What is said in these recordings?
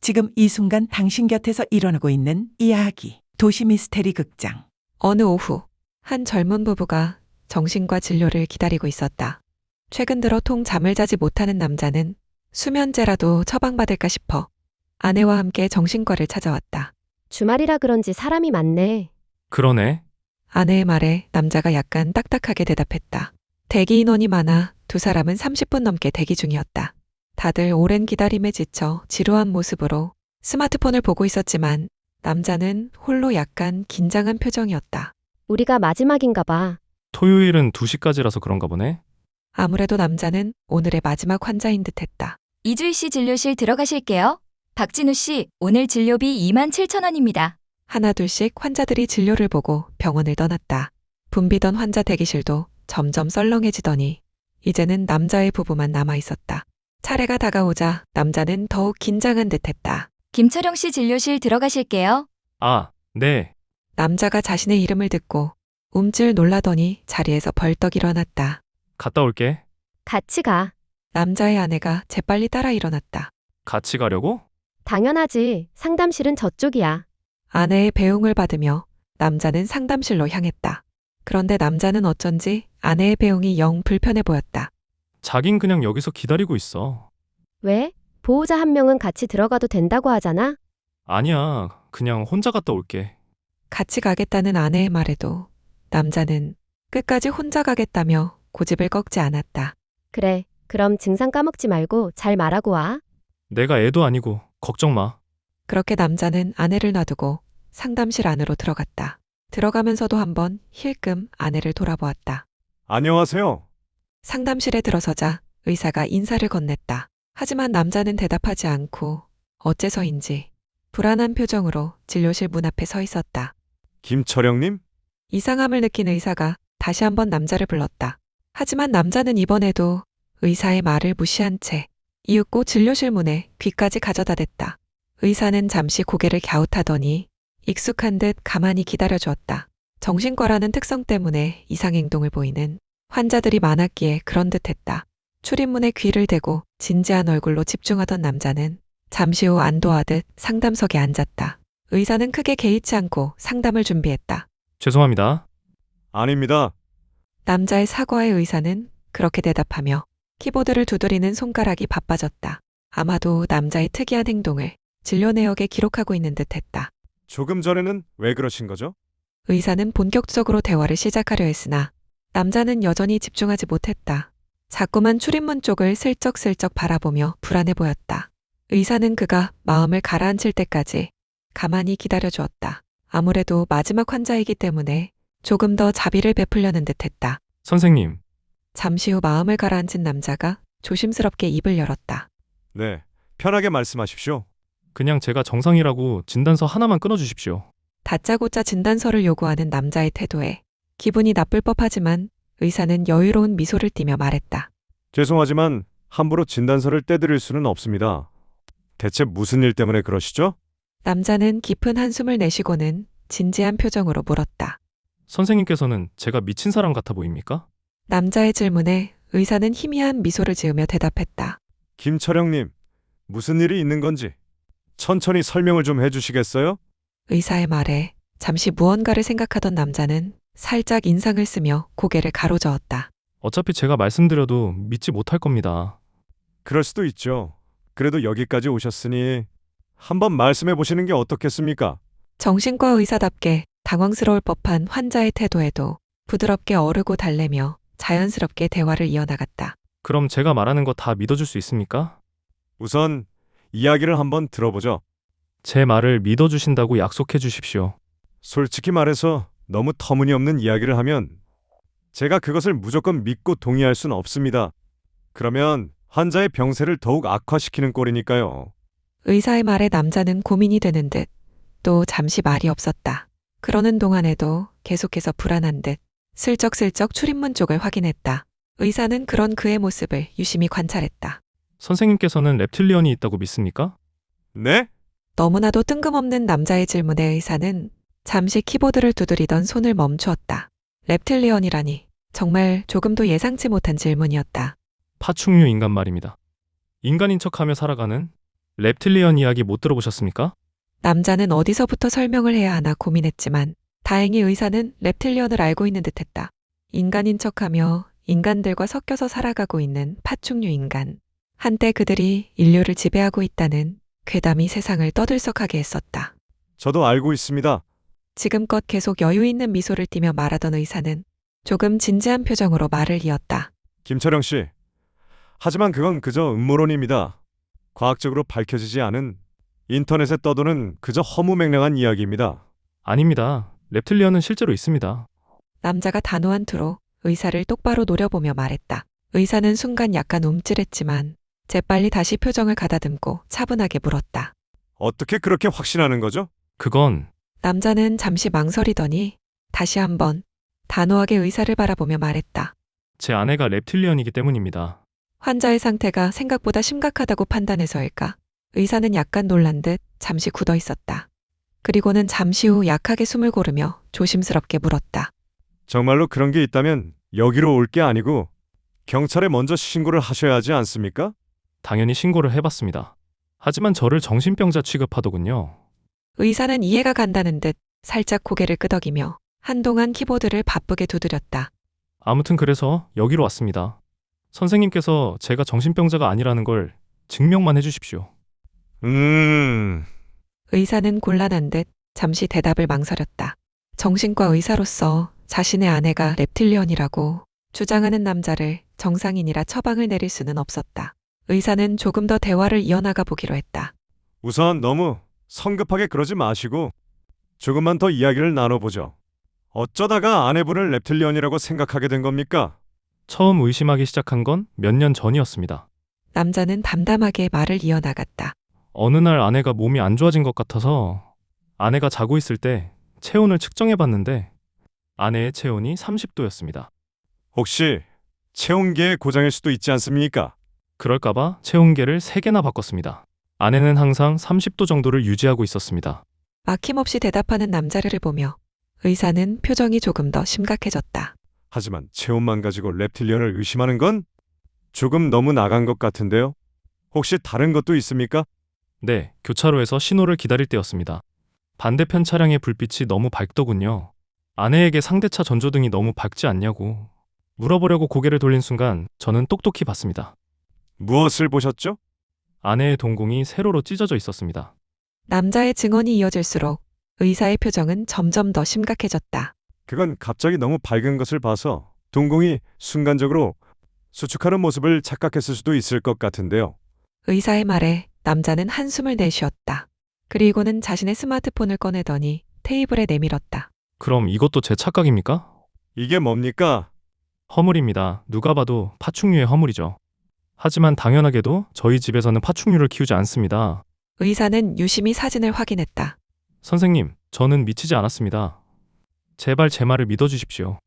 지금 이 순간 당신 곁에서 일어나고 있는 이야기. 도시 미스테리 극장. 어느 오후, 한 젊은 부부가 정신과 진료를 기다리고 있었다. 최근 들어 통 잠을 자지 못하는 남자는 수면제라도 처방받을까 싶어 아내와 함께 정신과를 찾아왔다. 주말이라 그런지 사람이 많네. 그러네. 아내의 말에 남자가 약간 딱딱하게 대답했다. 대기 인원이 많아 두 사람은 30분 넘게 대기 중이었다. 다들 오랜 기다림에 지쳐 지루한 모습으로 스마트폰을 보고 있었지만 남자는 홀로 약간 긴장한 표정이었다. 우리가 마지막인가 봐. 토요일은 2시까지라서 그런가 보네. 아무래도 남자는 오늘의 마지막 환자인 듯했다. 이주희 씨 진료실 들어가실게요. 박진우 씨, 오늘 진료비 27,000원입니다. 하나둘씩 환자들이 진료를 보고 병원을 떠났다. 붐비던 환자 대기실도 점점 썰렁해지더니 이제는 남자의 부부만 남아있었다. 차례가 다가오자 남자는 더욱 긴장한 듯했다. 김철영 씨 진료실 들어가실게요. 아, 네. 남자가 자신의 이름을 듣고 움찔 놀라더니 자리에서 벌떡 일어났다. 갔다 올게. 같이 가. 남자의 아내가 재빨리 따라 일어났다. 같이 가려고? 당연하지. 상담실은 저쪽이야. 아내의 배웅을 받으며 남자는 상담실로 향했다. 그런데 남자는 어쩐지 아내의 배웅이 영 불편해 보였다. 자긴 그냥 여기서 기다리고 있어. 왜? 보호자 한 명은 같이 들어가도 된다고 하잖아. 아니야, 그냥 혼자 갔다 올게. 같이 가겠다는 아내의 말에도 남자는 끝까지 혼자 가겠다며 고집을 꺾지 않았다. 그래. 그럼 증상 까먹지 말고 잘 말하고 와. 내가 애도 아니고 걱정 마. 그렇게 남자는 아내를 놔두고 상담실 안으로 들어갔다. 들어가면서도 한번 힐끔 아내를 돌아보았다. 안녕하세요. 상담실에 들어서자 의사가 인사를 건넸다. 하지만 남자는 대답하지 않고 어째서인지 불안한 표정으로 진료실 문 앞에 서 있었다. 김철영님? 이상함을 느낀 의사가 다시 한번 남자를 불렀다. 하지만 남자는 이번에도 의사의 말을 무시한 채 이윽고 진료실 문에 귀까지 가져다 댔다. 의사는 잠시 고개를 갸웃하더니 익숙한 듯 가만히 기다려주었다. 정신과라는 특성 때문에 이상행동을 보이는 환자들이 많았기에 그런 듯했다. 출입문에 귀를 대고 진지한 얼굴로 집중하던 남자는 잠시 후 안도하듯 상담석에 앉았다. 의사는 크게 개의치 않고 상담을 준비했다. 죄송합니다. 아닙니다. 남자의 사과에 의사는 그렇게 대답하며 키보드를 두드리는 손가락이 바빠졌다. 아마도 남자의 특이한 행동을 진료 내역에 기록하고 있는 듯했다. 조금 전에는 왜 그러신 거죠? 의사는 본격적으로 대화를 시작하려 했으나 남자는 여전히 집중하지 못했다. 자꾸만 출입문 쪽을 슬쩍슬쩍 바라보며 불안해 보였다. 의사는 그가 마음을 가라앉힐 때까지 가만히 기다려주었다. 아무래도 마지막 환자이기 때문에 조금 더 자비를 베풀려는 듯했다. 선생님, 잠시 후 마음을 가라앉힌 남자가 조심스럽게 입을 열었다. 네, 편하게 말씀하십시오. 그냥 제가 정상이라고 진단서 하나만 끊어주십시오. 다짜고짜 진단서를 요구하는 남자의 태도에 기분이 나쁠 법하지만 의사는 여유로운 미소를 띠며 말했다. 죄송하지만 함부로 진단서를 떼드릴 수는 없습니다. 대체 무슨 일 때문에 그러시죠? 남자는 깊은 한숨을 내쉬고는 진지한 표정으로 물었다. 선생님께서는 제가 미친 사람 같아 보입니까? 남자의 질문에 의사는 희미한 미소를 지으며 대답했다. 김철영님, 무슨 일이 있는 건지 천천히 설명을 좀 해주시겠어요? 의사의 말에 잠시 무언가를 생각하던 남자는 살짝 인상을 쓰며 고개를 가로저었다. 어차피 제가 말씀드려도 믿지 못할 겁니다. 그럴 수도 있죠. 그래도 여기까지 오셨으니 한번 말씀해 보시는 게 어떻겠습니까? 정신과 의사답게 당황스러울 법한 환자의 태도에도 부드럽게 어르고 달래며 자연스럽게 대화를 이어나갔다. 그럼 제가 말하는 거 다 믿어줄 수 있습니까? 우선 이야기를 한번 들어보죠. 제 말을 믿어주신다고 약속해 주십시오. 솔직히 말해서 너무 터무니없는 이야기를 하면 제가 그것을 무조건 믿고 동의할 수는 없습니다. 그러면 환자의 병세를 더욱 악화시키는 꼴이니까요. 의사의 말에 남자는 고민이 되는 듯 또 잠시 말이 없었다. 그러는 동안에도 계속해서 불안한 듯 슬쩍슬쩍 출입문 쪽을 확인했다. 의사는 그런 그의 모습을 유심히 관찰했다. 선생님께서는 reptilian이 있다고 믿습니까? 네? 너무나도 뜬금없는 남자의 질문에 의사는 잠시 키보드를 두드리던 손을 멈추었다. reptilian이라니 정말 조금도 예상치 못한 질문이었다. 파충류 인간 말입니다. 인간인 척하며 살아가는 reptil리언 이야기 못 들어보셨습니까? 남자는 어디서부터 설명을 해야 하나 고민했지만 다행히 의사는 reptil리언을 알고 있는 듯했다. 인간인 척하며 인간들과 섞여서 살아가고 있는 파충류 인간. 한때 그들이 인류를 지배하고 있다는 괴담이 세상을 떠들썩하게 했었다. 저도 알고 있습니다. 지금껏 계속 여유 있는 미소를 띠며 말하던 의사는 조금 진지한 표정으로 말을 이었다. 김철영 씨. 하지만 그건 그저 음모론입니다. 과학적으로 밝혀지지 않은 인터넷에 떠도는 그저 허무맹랑한 이야기입니다. 아닙니다. reptil리언은 실제로 있습니다. 남자가 단호한 투로 의사를 똑바로 노려보며 말했다. 의사는 순간 약간 움찔했지만 재빨리 다시 표정을 가다듬고 차분하게 물었다. 어떻게 그렇게 확신하는 거죠? 그건 남자는 잠시 망설이더니 다시 한번 단호하게 의사를 바라보며 말했다. 제 아내가 reptil리언이기 때문입니다. 환자의 상태가 생각보다 심각하다고 판단해서일까? 의사는 약간 놀란 듯 잠시 굳어 있었다. 그리고는 잠시 후 약하게 숨을 고르며 조심스럽게 물었다. 정말로 그런 게 있다면 여기로 올 게 아니고 경찰에 먼저 신고를 하셔야 하지 않습니까? 당연히 신고를 해봤습니다. 하지만 저를 정신병자 취급하더군요. 의사는 이해가 간다는 듯 살짝 고개를 끄덕이며 한동안 키보드를 바쁘게 두드렸다. 아무튼 그래서 여기로 왔습니다. 선생님께서 제가 정신병자가 아니라는 걸 증명만 해주십시오. 의사는 곤란한 듯 잠시 대답을 망설였다. 정신과 의사로서 자신의 아내가 reptil리언이라고 주장하는 남자를 정상인이라 처방을 내릴 수는 없었다. 의사는 조금 더 대화를 이어나가 보기로 했다. 우선 너무 성급하게 그러지 마시고 조금만 더 이야기를 나눠보죠. 어쩌다가 아내분을 reptil리언이라고 생각하게 된 겁니까? 처음 의심하기 시작한 건 몇 년 전이었습니다. 남자는 담담하게 말을 이어나갔다. 어느 날 아내가 몸이 안 좋아진 것 같아서 아내가 자고 있을 때 체온을 측정해봤는데 아내의 체온이 30도였습니다. 혹시 체온계의 고장일 수도 있지 않습니까? 그럴까봐 체온계를 3개나 바꿨습니다. 아내는 항상 30도 정도를 유지하고 있었습니다. 막힘없이 대답하는 남자를 보며 의사는 표정이 조금 더 심각해졌다. 하지만 체온만 가지고 reptil리언을 의심하는 건 조금 너무 나간 것 같은데요? 혹시 다른 것도 있습니까? 네, 교차로에서 신호를 기다릴 때였습니다. 반대편 차량의 불빛이 너무 밝더군요. 아내에게 상대차 전조등이 너무 밝지 않냐고 물어보려고 고개를 돌린 순간 저는 똑똑히 봤습니다. 무엇을 보셨죠? 아내의 동공이 세로로 찢어져 있었습니다. 남자의 증언이 이어질수록 의사의 표정은 점점 더 심각해졌다. 그건 갑자기 너무 밝은 것을 봐서 동공이 순간적으로 수축하는 모습을 착각했을 수도 있을 것 같은데요. 의사의 말에 남자는 한숨을 내쉬었다. 그리고는 자신의 스마트폰을 꺼내더니 테이블에 내밀었다. 그럼 이것도 제 착각입니까? 이게 뭡니까? 허물입니다. 누가 봐도 파충류의 허물이죠. 하지만 당연하게도 저희 집에서는 파충류를 키우지 않습니다. 의사는 유심히 사진을 확인했다. 선생님, 저는 미치지 않았습니다. 제발 제 말을 믿어주십시오.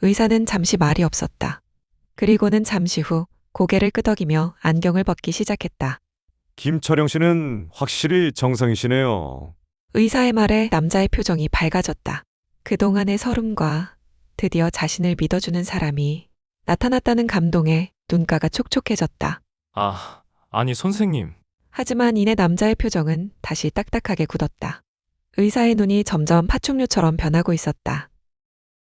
의사는 잠시 말이 없었다. 그리고는 잠시 후 고개를 끄덕이며 안경을 벗기 시작했다. 김철영 씨는 확실히 정상이시네요. 의사의 말에 남자의 표정이 밝아졌다. 그동안의 서름과 드디어 자신을 믿어주는 사람이 나타났다는 감동에 눈가가 촉촉해졌다. 아니 선생님. 하지만 이내 남자의 표정은 다시 딱딱하게 굳었다. 의사의 눈이 점점 파충류처럼 변하고 있었다.